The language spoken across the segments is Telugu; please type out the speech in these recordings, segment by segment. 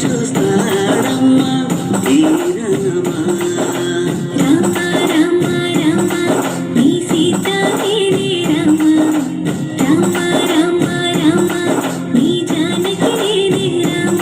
చూస్తాడమ్మా ఈ రామ రామ రామ రామ నీ సీత నేనే రామ రామ రామ రామ నీ జానకి నేనే రామ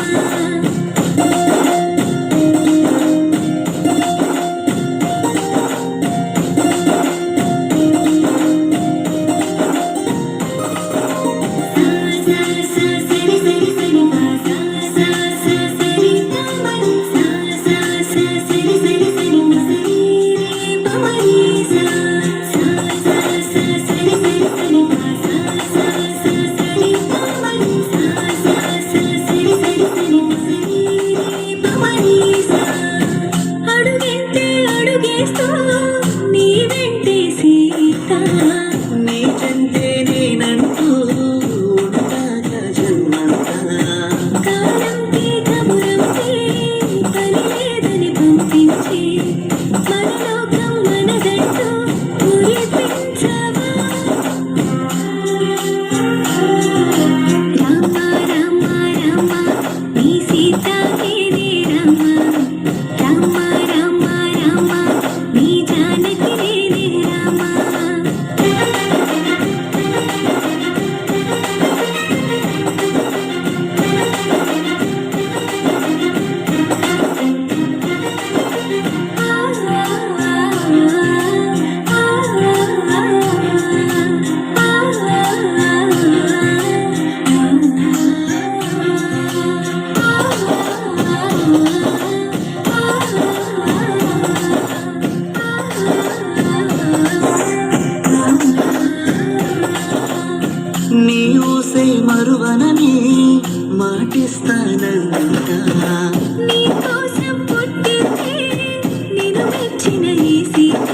నీ ఊసే మరువనని మాటిస్తానంట నీ కోసం పుట్టింది నిన్ను మెచ్చిన ఈ సీత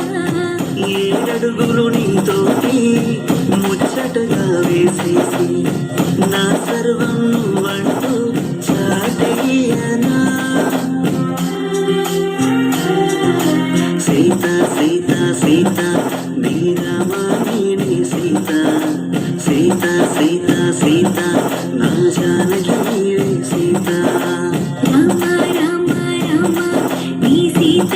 ఏడడుగులు నీతోటి ముచ్చటగా వేసేసి నా సర్వం నువ్వంటూ చాటయ్యనా సీత సీత సీత నీ రామా నీ సీత సీత సీత సీత నా జానకి నీవే సీత రామ రామ రామ నీ సీత